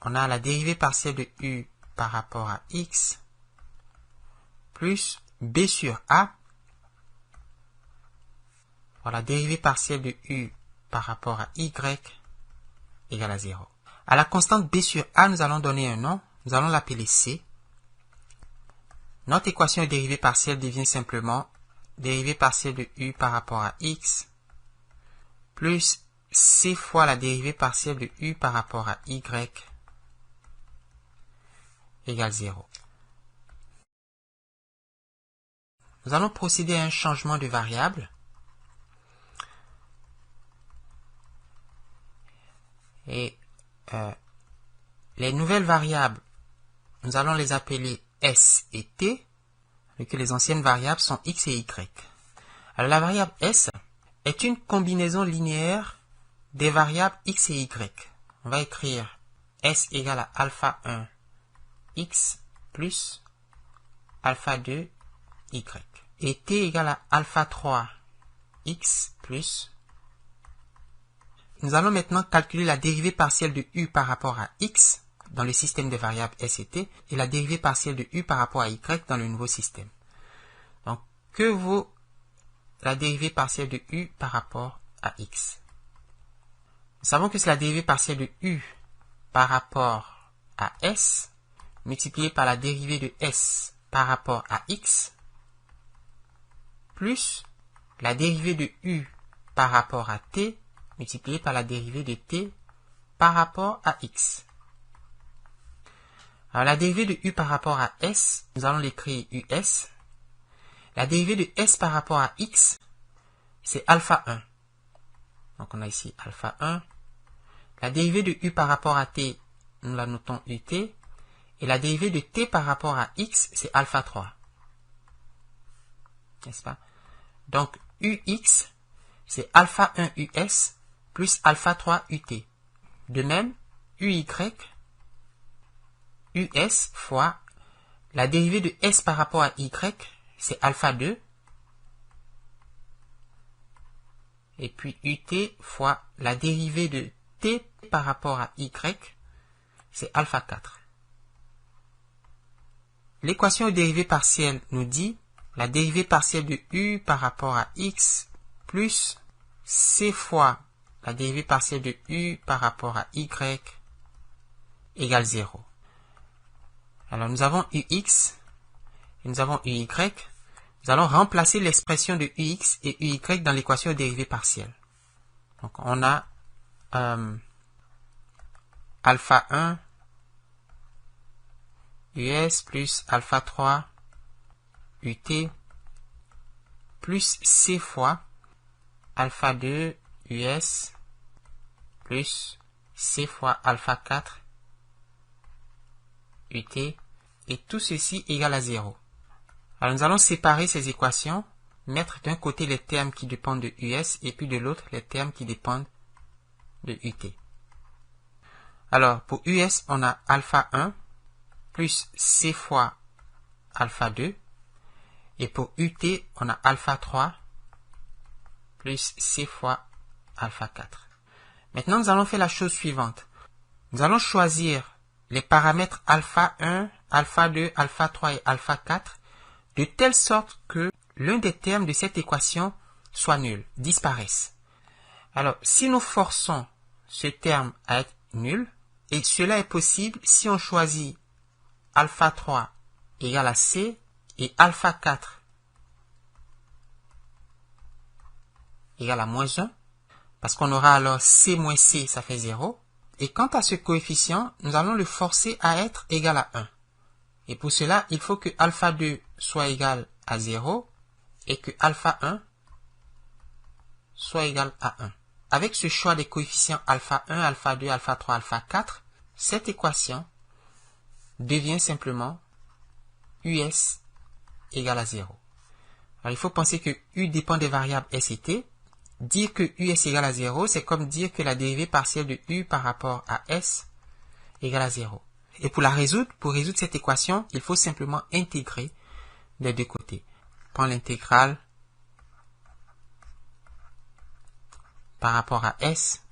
on a la dérivée partielle de u par rapport à x plus b sur a. Voilà, dérivée partielle de u par rapport à y égale à 0. À la constante b sur a, nous allons donner un nom. Nous allons l'appeler c. Notre équation de dérivée partielle devient simplement dérivée partielle de u par rapport à x plus c fois la dérivée partielle de u par rapport à y égale 0. Nous allons procéder à un changement de variable. Et les nouvelles variables, nous allons les appeler s et t, et que les anciennes variables sont x et y. Alors la variable s est une combinaison linéaire des variables x et y. On va écrire s égale à alpha 1 x plus alpha 2 y. Et t égale à alpha 3 x plus. Nous allons maintenant calculer la dérivée partielle de u par rapport à x dans le système des variables s et t et la dérivée partielle de u par rapport à y dans le nouveau système. Donc, que vaut la dérivée partielle de u par rapport à x? Nous savons que c'est la dérivée partielle de u par rapport à s multipliée par la dérivée de s par rapport à x plus la dérivée de u par rapport à t multipliée par la dérivée de t par rapport à x. Alors la dérivée de u par rapport à s, nous allons l'écrire us. La dérivée de s par rapport à x, c'est alpha 1. Donc on a ici alpha 1. La dérivée de u par rapport à t, nous la notons ut. Et la dérivée de t par rapport à x, c'est alpha 3. N'est-ce pas? Donc ux, c'est alpha 1 us plus alpha 3 ut. De même, uy, us fois la dérivée de s par rapport à y, c'est alpha 2. Et puis ut fois la dérivée de t par rapport à y, c'est alpha 4. L'équation de dérivée partielle nous dit la dérivée partielle de u par rapport à x plus c fois la dérivée partielle de u par rapport à y égale 0. Alors nous avons ux et nous avons uy. Nous allons remplacer l'expression de ux et uy dans l'équation de dérivée partielle. Donc on a alpha 1 us plus alpha 3 ut plus c fois alpha 2 us plus c fois alpha 4 ut et tout ceci égale à 0. Alors nous allons séparer ces équations, mettre d'un côté les termes qui dépendent de us et puis de l'autre les termes qui dépendent de ut. Alors pour us on a alpha 1 plus c fois alpha 2 et pour ut on a alpha 3 plus c fois alpha 4. Maintenant nous allons faire la chose suivante. Nous allons choisir les paramètres alpha 1, alpha 2, alpha 3 et alpha 4 de telle sorte que l'un des termes de cette équation soit nul, disparaisse. Alors, si nous forçons ce terme à être nul, et cela est possible si on choisit alpha 3 égale à c et alpha 4 égale à moins 1, parce qu'on aura alors c moins c, ça fait 0. Et quant à ce coefficient, nous allons le forcer à être égal à 1. Et pour cela, il faut que alpha 2 soit égal à 0 et que alpha 1 soit égal à 1. Avec ce choix des coefficients alpha 1, alpha 2, alpha 3, alpha 4, cette équation devient simplement us égale à 0. Alors il faut penser que u dépend des variables s et t. Dire que us égale à 0, c'est comme dire que la dérivée partielle de u par rapport à s égale à 0. Et pour résoudre cette équation, il faut simplement intégrer des deux côtés. Prends l'intégrale par rapport à s,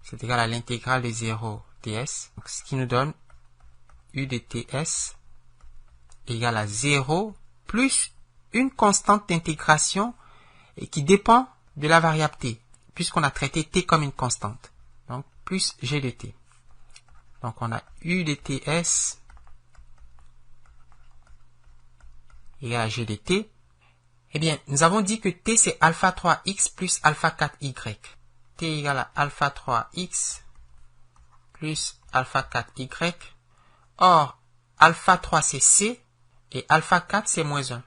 c'est égal à l'intégrale de 0 ts, donc, ce qui nous donne u de ts égale à 0 plus une constante d'intégration et qui dépend de la variable t, puisqu'on a traité t comme une constante. Donc, plus g de t. Donc, on a u de ts égale à g de t. Eh bien, nous avons dit que t, c'est alpha 3x plus alpha 4y. T égale à alpha 3x plus alpha 4y. Or, alpha 3, c'est c, et alpha 4, c'est moins 1.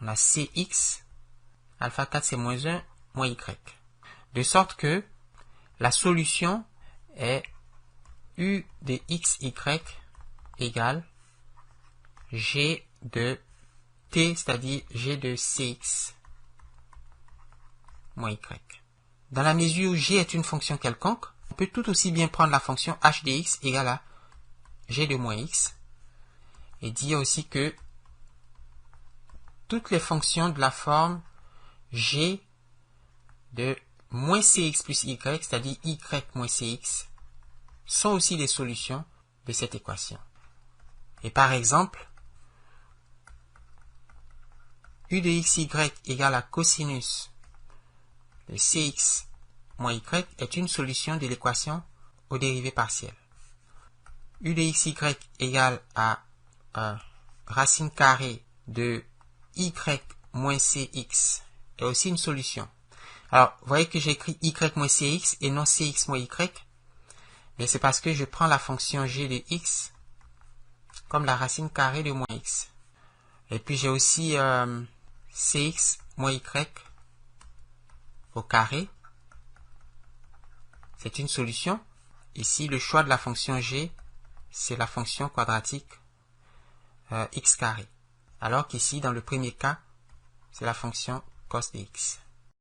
On a cx, alpha 4, c'est moins 1, moins y. De sorte que la solution est u de xy égale g de t, c'est-à-dire g de cx moins y. Dans la mesure où g est une fonction quelconque, on peut tout aussi bien prendre la fonction h de x égale à g de moins x et dire aussi que toutes les fonctions de la forme g de moins cx plus y, c'est-à-dire y moins cx, sont aussi des solutions de cette équation. Et par exemple, u de xy égale à cosinus de cx moins y est une solution de l'équation aux dérivées partielles. U de xy égale à racine carrée de y moins cx est aussi une solution. Alors, vous voyez que j'ai écrit y moins cx et non cx moins y. Mais c'est parce que je prends la fonction g de x comme la racine carrée de moins x. Et puis j'ai aussi cx moins y au carré. C'est une solution. Ici, le choix de la fonction g, c'est la fonction quadratique x carré. Alors qu'ici, dans le premier cas, c'est la fonction cos de x.